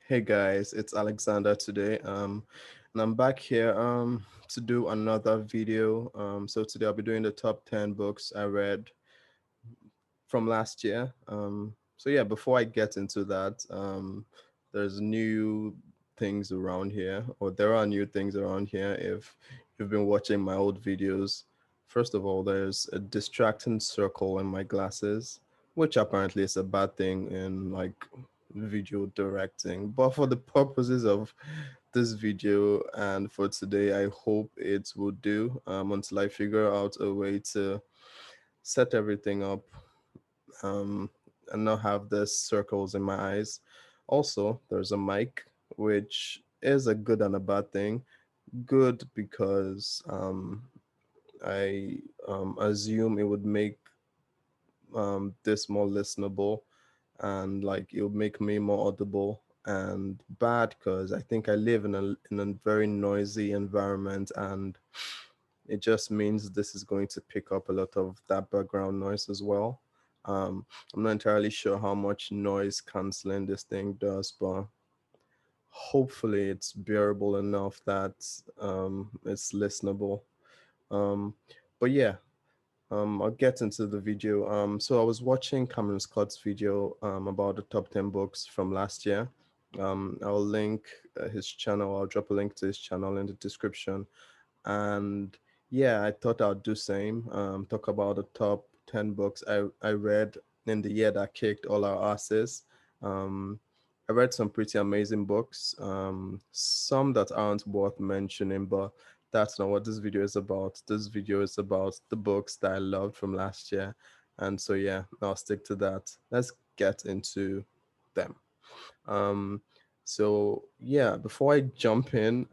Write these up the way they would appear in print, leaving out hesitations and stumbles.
Hey guys, it's Alexander today. And I'm back here to do another video. So today I'll be doing the top 10 books I read from last year. So yeah, before I get into that, there's new things around here, or there are new things around here if you've been watching my old videos. First of all, there's a distracting circle in my glasses, which apparently is a bad thing in like video directing. But for the purposes of this video and for today, I hope it will do until I figure out a way to set everything up um, and not have the circles in my eyes. Also, there's a mic, which is a good and a bad thing. Good because I assume it would make this more listenable and like it would make me more audible. And bad because I think I live in a very noisy environment, and it just means this is going to pick up a lot of that background noise as well. I'm not entirely sure how much noise canceling this thing does, but hopefully it's bearable enough that it's listenable. Um, but yeah, I'll get into the video. So I was watching Cameron Scott's video about the top 10 books from last year. I'll link his channel. I'll drop a link to his channel in the description. And yeah, I thought I'd do same. Talk about the top 10 books I read in the year that kicked all our asses. Um, I read some pretty amazing books, some that aren't worth mentioning, but that's not what this video is about. This video is about the books that I loved from last year. And so, yeah, I'll stick to that. Let's get into them. Um, so yeah, before I jump in,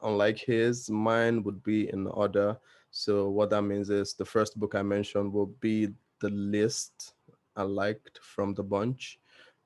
unlike his, mine would be in order. So what that means is the first book I mentioned will be the list I liked from the bunch.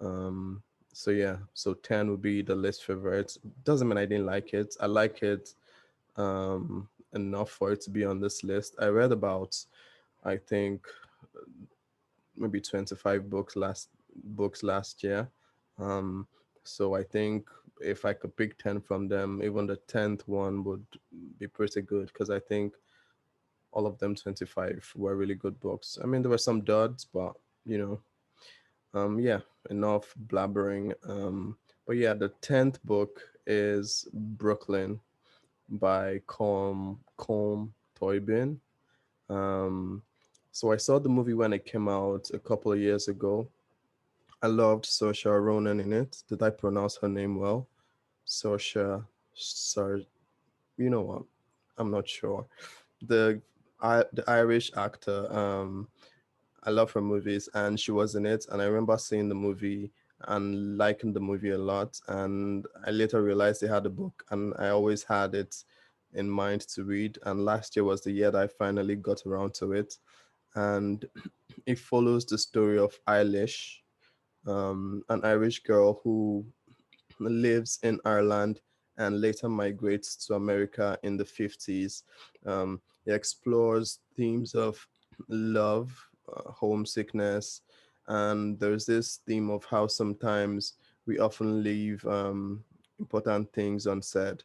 Um, so yeah, so 10 would be the least favorite. Doesn't mean I didn't like it. I like it enough for it to be on this list. I read about, I think, maybe 25 books last year. Um, so I think if I could pick 10 from them, even the 10th one would be pretty good because I think all of them 25 were really good books. I mean, there were some duds, but you know, yeah, enough blabbering. But yeah, the 10th book is Brooklyn by Colm Toybin. Um, so I saw the movie when it came out a couple of years ago. I loved Saoirse Ronan in it. Did I pronounce her name well? Saoirse, Sar, you know what? I'm not sure. The Irish actor. I love her movies, and she was in it. And I remember seeing the movie and liking the movie a lot. And I later realized they had a book, and I always had it in mind to read. And last year was the year that I finally got around to it. And it follows the story of Eilish, an Irish girl who lives in Ireland and later migrates to America in the 50s. It explores themes of love, homesickness, and there's this theme of how sometimes we often leave important things unsaid.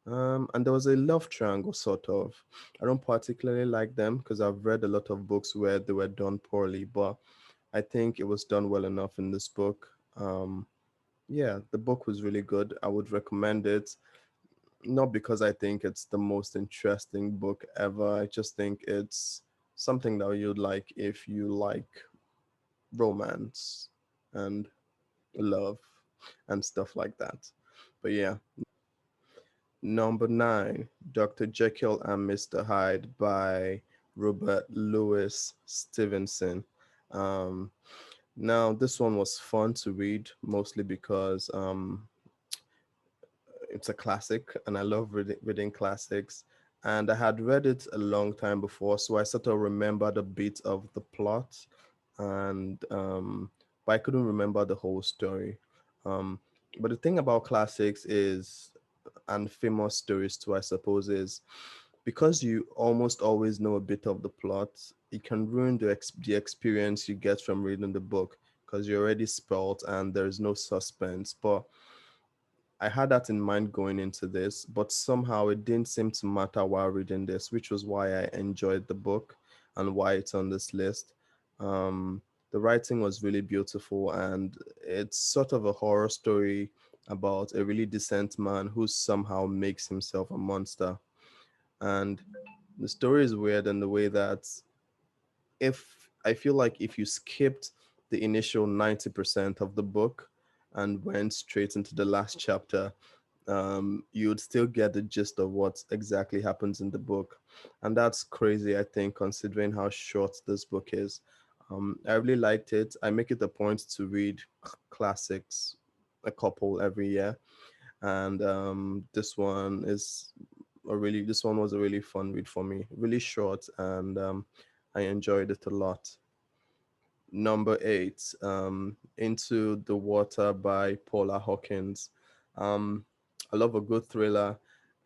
And there was a love triangle, sort of. I don't particularly like them because I've read a lot of books where they were done poorly, but I think it was done well enough in this book. Yeah, the book was really good. I would recommend it, not because I think it's the most interesting book ever. I just think it's something that you'd like if you like romance and love and stuff like that. But yeah, number 9, Dr. Jekyll and Mr. Hyde by Robert Louis Stevenson. Um, Now, this one was fun to read, mostly because it's a classic and I love reading classics. And I had read it a long time before, so I sort of remembered a bit of the plot, and but I couldn't remember the whole story. Um, but the thing about classics is, and famous stories too, I suppose, is because you almost always know a bit of the plot, it can ruin the experience you get from reading the book. because you're already spelt and there's no suspense. But I had that in mind going into this, but somehow it didn't seem to matter while reading this, which was why I enjoyed the book and why it's on this list. Um, the writing was really beautiful, and it's sort of a horror story about a really decent man who somehow makes himself a monster. And the story is weird in the way that if I feel like if you skipped the initial 90% of the book and went straight into the last chapter, you would still get the gist of what exactly happens in the book. And that's crazy, I think, considering how short this book is. I really liked it. I make it a point to read classics, a couple every year. And this one was a really fun read for me, really short, and I enjoyed it a lot. Number eight, Into the Water by Paula Hawkins. Um, I love a good thriller,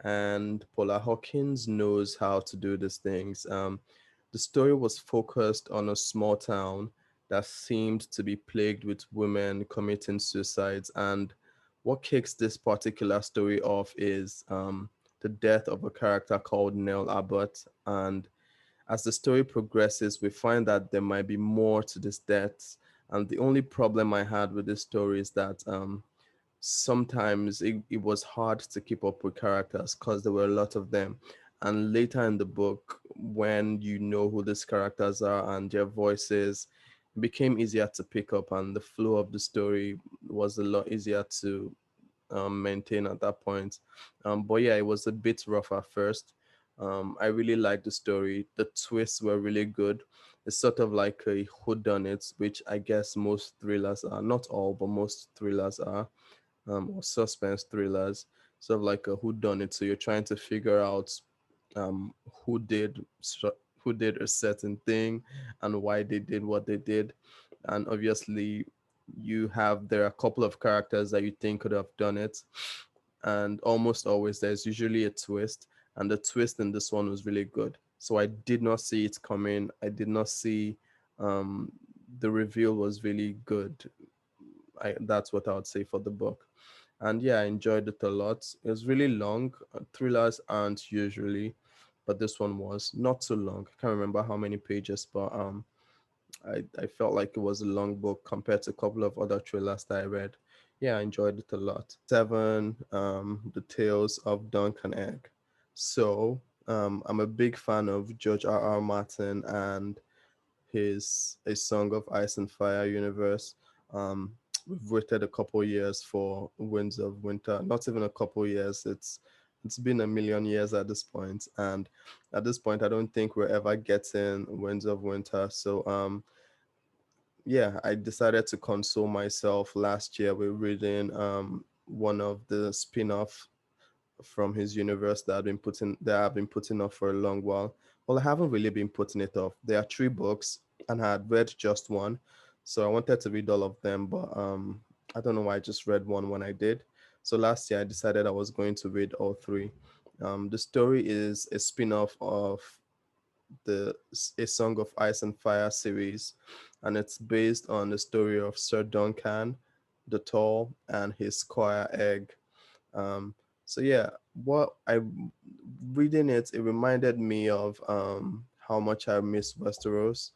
and Paula Hawkins knows how to do these things. The story was focused on a small town that seemed to be plagued with women committing suicides. And what kicks this particular story off is the death of a character called Nell Abbott. And as the story progresses, we find that there might be more to this death. And the only problem I had with this story is that sometimes it was hard to keep up with characters because there were a lot of them. And later in the book, when you know who these characters are and their voices, it became easier to pick up, and the flow of the story was a lot easier to maintain at that point. But yeah, it was a bit rough at first. I really liked the story. The twists were really good. It's sort of like a whodunit, which I guess most thrillers are. Not all, but most thrillers are, or suspense thrillers. Sort of like a whodunit. So you're trying to figure out um, who did who did a certain thing and why they did what they did. And obviously, there are a couple of characters that you think could have done it, and almost always there's usually a twist, and the twist in this one was really good. So I did not see it coming. I did not see um, the reveal was really good. That's what I would say for the book. And yeah, I enjoyed it a lot. It was really long. Thrillers aren't usually, but this one was not too long. I can't remember how many pages, but I felt like it was a long book compared to a couple of other thrillers that I read. Yeah, I enjoyed it a lot. Seven, The Tales of Dunk and Egg. So I'm a big fan of George R. R. Martin and his A Song of Ice and Fire universe. Um, we've waited a couple years for Winds of Winter. Not even a couple years. It's been a million years at this point, and at this point, I don't think we're ever getting Winds of Winter. So yeah, I decided to console myself last year with reading one of the spin-off from his universe that I've been putting off for a long while. Well, I haven't really been putting it off. There are three books, and I had read just one, so I wanted to read all of them, but I don't know why I just read one when I did. So last year I decided I was going to read all three. The story is a spin-off of the A Song of Ice and Fire series, and it's based on the story of Sir Duncan the Tall and his squire Egg. Um, so yeah, what I reading it reminded me of how much I miss Westeros.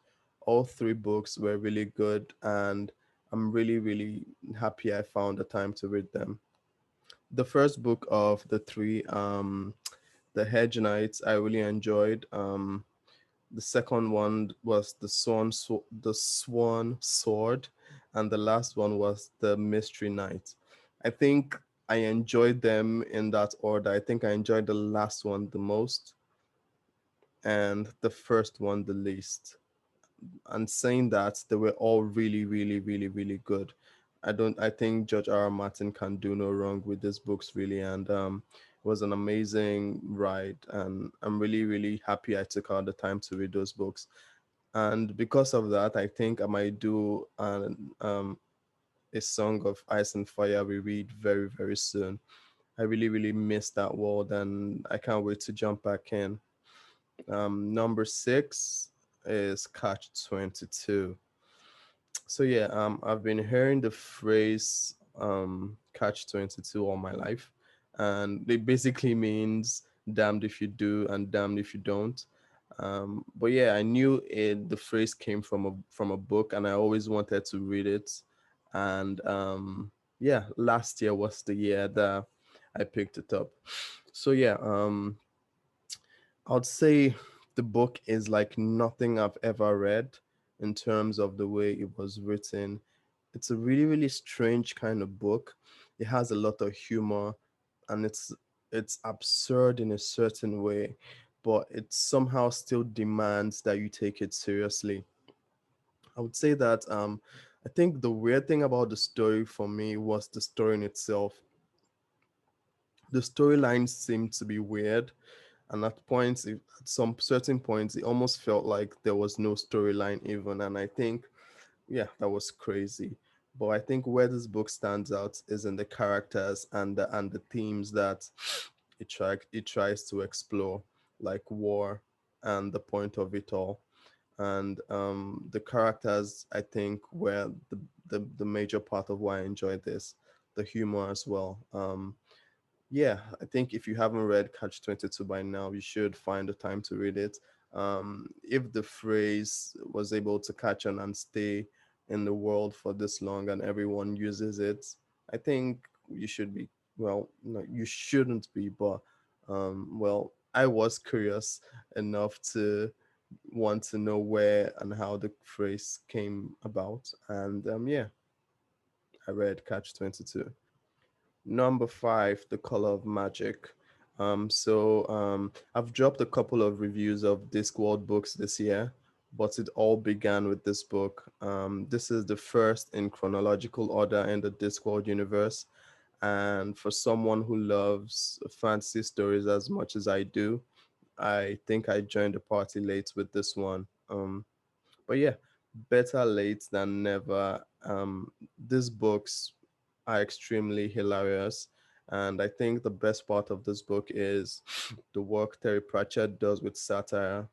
All three books were really good, and I'm really happy I found the time to read them. The first book of the three, The Hedge Knights, I really enjoyed. The second one was the Swan Sword, and the last one was the Mystery Knight. I think I enjoyed them in that order. I think I enjoyed the last one the most, and the first one the least. And saying that, they were all really good. I think George R. R. Martin can do no wrong with these books really, and it was an amazing ride, and I'm really happy I took out the time to read those books. And because of that, I think I might do a Song of Ice and Fire we read very soon. I really miss that world, and I can't wait to jump back in. Number six is Catch 22. So yeah, I've been hearing the phrase catch 22 all my life, and it basically means damned if you do and damned if you don't. But yeah, I knew it. The phrase came from a book, and I always wanted to read it. And yeah, last year was the year that I picked it up. So yeah, I'd say the book is like nothing I've ever read in terms of the way it was written. It's a really, really strange kind of book. It has a lot of humor, and it's absurd in a certain way, but it somehow still demands that you take it seriously. I would say that I think the weird thing about the story for me was the story in itself. The storyline seemed to be weird, and at some certain points, it almost felt like there was no storyline even. And I think, yeah, that was crazy. But I think where this book stands out is in the characters and the themes that it tries to explore, like war and the point of it all. And the characters, I think, were the major part of why I enjoyed this. The humor as well. Yeah, I think if you haven't read Catch 22 by now, you should find the time to read it. If the phrase was able to catch on and stay in the world for this long and everyone uses it, I think you should be, well, no, you shouldn't be, but well, I was curious enough to want to know where and how the phrase came about. And yeah, I read Catch 22. Number five, The Color of Magic. I've dropped a couple of reviews of Discworld books this year, but it all began with this book. This is the first in chronological order in the Discworld universe. And for someone who loves fantasy stories as much as I do, I think I joined the party late with this one. But yeah, better late than never. These books are extremely hilarious, and I think the best part of this book is the work Terry Pratchett does with satire,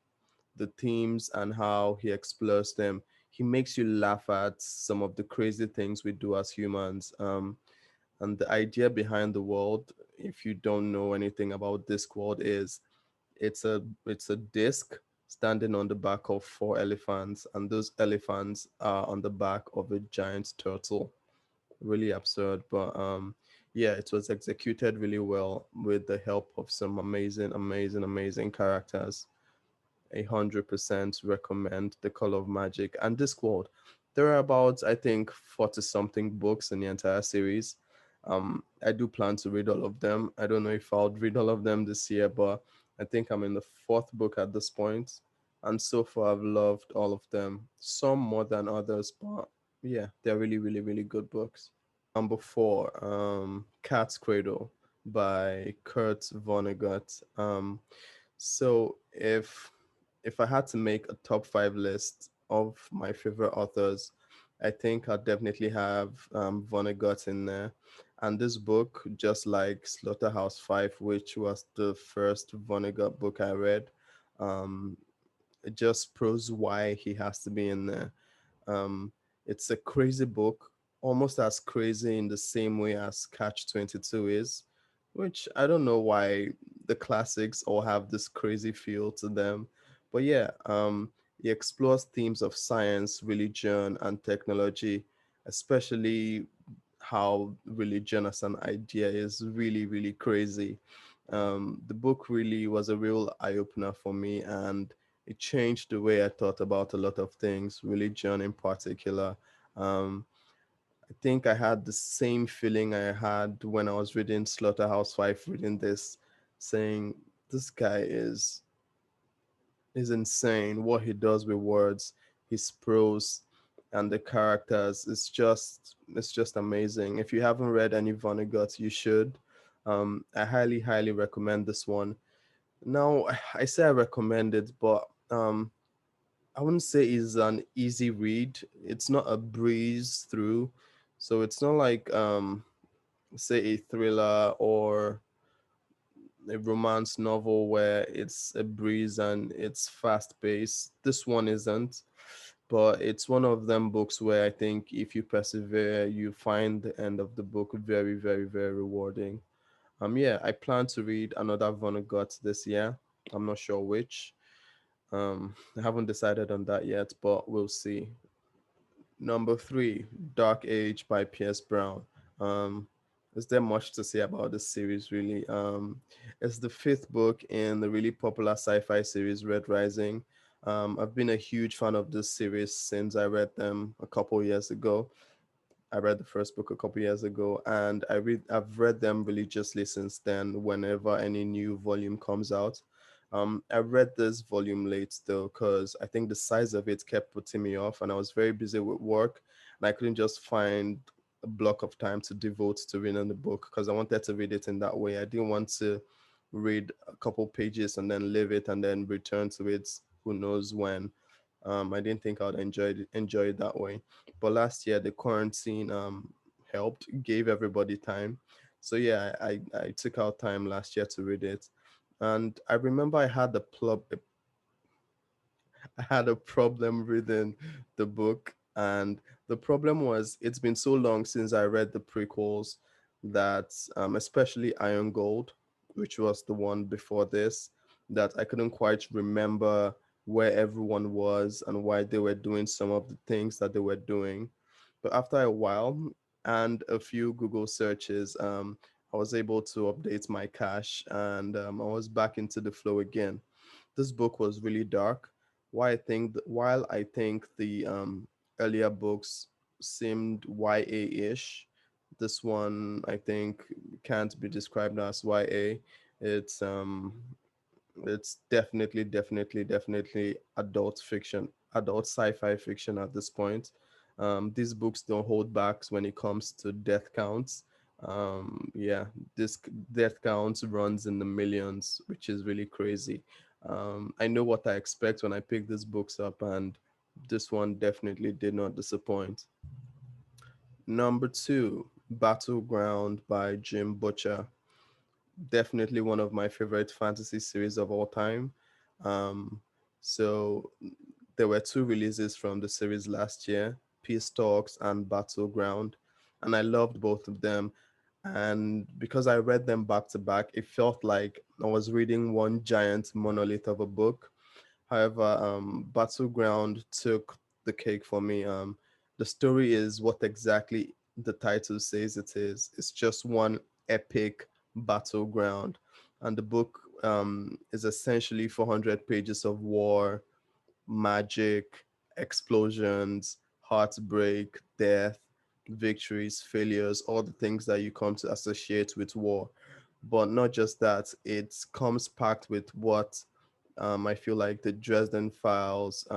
the themes, and how he explores them. He makes you laugh at some of the crazy things we do as humans. And the idea behind the world, if you don't know anything about Discworld, is it's a disc standing on the back of four elephants, and those elephants are on the back of a giant turtle. Really absurd, but yeah, it was executed really well with the help of some amazing characters. 100% recommend The Color of Magic and Discworld. There are about, I think, 40 something books in the entire series. I do plan to read all of them. I don't know if I'll read all of them this year, but I think I'm in the fourth book at this point. And so far, I've loved all of them, some more than others, but yeah, they're really, really, really good books. Number four, Cat's Cradle by Kurt Vonnegut. So if I had to make a top five list of my favorite authors, I think I'd definitely have Vonnegut in there. And this book, just like Slaughterhouse Five, which was the first Vonnegut book I read, um, it just proves why he has to be in there. Um, it's a crazy book, almost as crazy in the same way as Catch 22 is, which I don't know why the classics all have this crazy feel to them. But yeah, he explores themes of science, religion, and technology, especially how religion as an idea is really, really crazy. The book really was a real eye opener for me, and it changed the way I thought about a lot of things, religion in particular. Um, I think I had the same feeling I had when I was reading Slaughterhouse Five, reading this, saying this guy is insane. What he does with words, his prose, and the characters, it's just amazing. If you haven't read any Vonnegut, you should. I highly recommend this one. Now, I say I recommend it, but I wouldn't say it's an easy read. It's not a breeze through. So it's not like say a thriller or a romance novel where it's a breeze and it's fast paced. This one isn't. but it's one of them books where I think if you persevere, you find the end of the book very, very, very rewarding. Yeah, I plan to read another Vonnegut this year. I'm not sure which. I haven't decided on that yet, but we'll see. Number three, Dark Age by Pierce Brown. Um, is there much to say about this series, really? It's the fifth book in the really popular sci-fi series Red Rising. I've been a huge fan of this series since I read them a couple years ago. I read the first book a couple years ago, and I've read them religiously since then. Whenever any new volume comes out, I read this volume late though, because I think the size of it kept putting me off, and I was very busy with work, and I couldn't just find a block of time to devote to reading the book because I wanted to read it in that way. I didn't want to read a couple pages and then leave it and then return to it who knows when. I didn't think I'd enjoy it that way. But last year the quarantine helped, gave everybody time. So yeah, I took out time last year to read it. And I remember I had a problem reading the book, and the problem was it's been so long since I read the prequels that, especially Iron Gold, which was the one before this, that I couldn't quite remember where everyone was and why they were doing some of the things that they were doing. But after a while and a few Google searches, I was able to update my cache, and I was back into the flow again. This book was really dark. While I think the earlier books seemed YA-ish, this one I think can't be described as YA. It's it's definitely adult fiction, adult sci-fi fiction at this point. These books don't hold back when it comes to death counts. Yeah, this death counts runs in the millions, which is really crazy. I know what I expect when I pick these books up, and this one definitely did not disappoint. Number two, Battleground by Jim Butcher. Definitely one of my favorite fantasy series of all time. Um, so there were two releases from the series last year, Peace Talks and Battleground, and I loved both of them. And because I read them back to back, it felt like I was reading one giant monolith of a book. However, Battleground took the cake for me. The story is what exactly the title says it is. It's just one epic battleground. And the book is essentially 400 pages of war, magic, explosions, heartbreak, death, victories, failures, all the things that you come to associate with war. But not just that, it comes packed with what I feel like the Dresden Files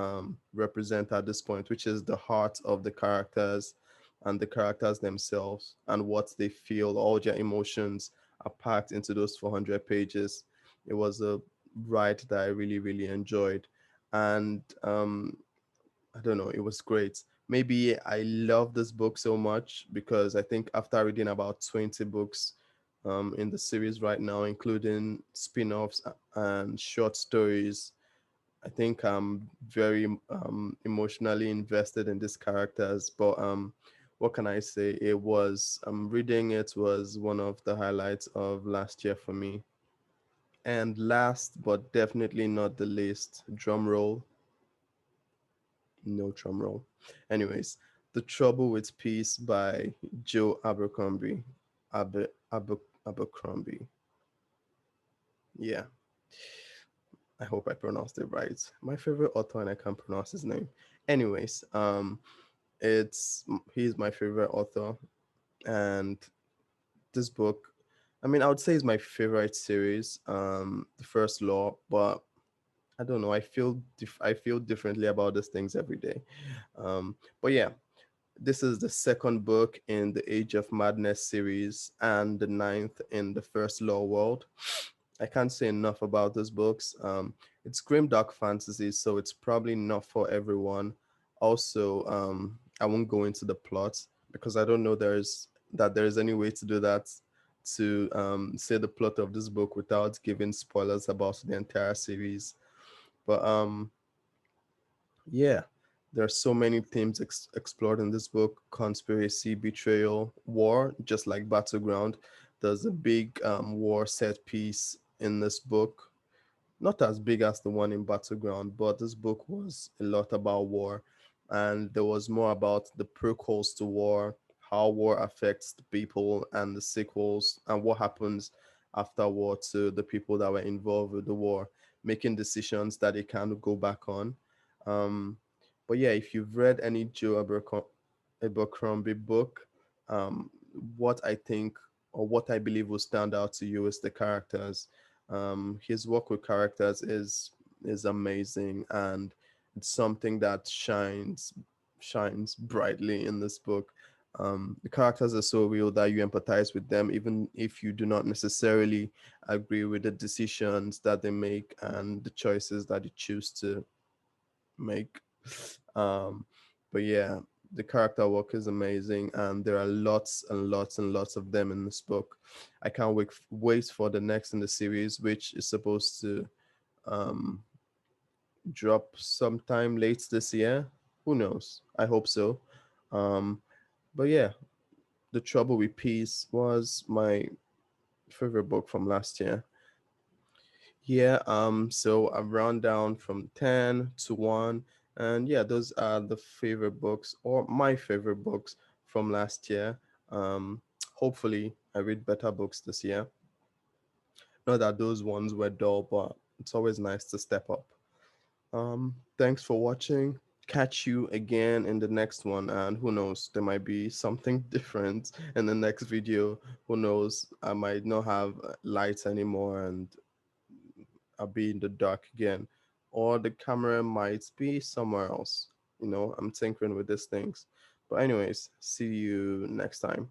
represent at this point, which is the heart of the characters and the characters themselves and what they feel, all their emotions are packed into those 400 pages. It was a ride that I really, really enjoyed. And I don't know, it was great. Maybe I love this book so much because I think after reading about 20 books in the series right now, including spin offs and short stories, I think I'm very emotionally invested in these characters. But what can I say? It was reading it was one of the highlights of last year for me. And last but definitely not the least, drum roll, no drum roll. Anyways, The Trouble with Peace by Joe Abercrombie. Abercrombie. Yeah, I hope I pronounced it right. My favorite author, and I can't pronounce his name. Anyways, it's he's my favorite author, and this book, I mean, I would say is my favorite series. The First Law, but I don't know. I feel differently about these things every day. But yeah, this is the second book in the Age of Madness series and the ninth in the First Law world. I can't say enough about those books. It's grimdark fantasy, so it's probably not for everyone. Also, I won't go into the plot because I don't know there's any way to do that, to say the plot of this book without giving spoilers about the entire series. But yeah, There are so many themes explored in this book: conspiracy, betrayal, war, just like Battleground. There's a big war set piece in this book, not as big as the one in Battleground, but this book was a lot about war. And there was more about the prequels to war, how war affects the people, and the sequels, and what happens after war to the people that were involved with the war, making decisions that they can't go back on. Um, but yeah, if you've read any Abercrombie book, um, what I think or what I believe will stand out to you is the characters. His work with characters is amazing, and it's something that shines brightly in this book. The characters are so real that you empathize with them, even if you do not necessarily agree with the decisions that they make and the choices that they choose to make. Um, but yeah, the character work is amazing, and there are lots and lots and lots of them in this book. I can't wait for the next in the series, which is supposed to um, drop sometime late this year. Who knows? I hope so. Um, but yeah, The Trouble with Peace was my favorite book from last year. Yeah, so I've run down from 10 to 1. And yeah, those are the favorite books or my favorite books from last year. Um, Hopefully, I read better books this year. Not that those ones were dull, but it's always nice to step up. Thanks for watching. Catch you again in the next one, and who knows, there might be something different in the next video. Who knows, I might not have lights anymore and I'll be in the dark again, or the camera might be somewhere else. I'm tinkering with these things. But anyways, see you next time.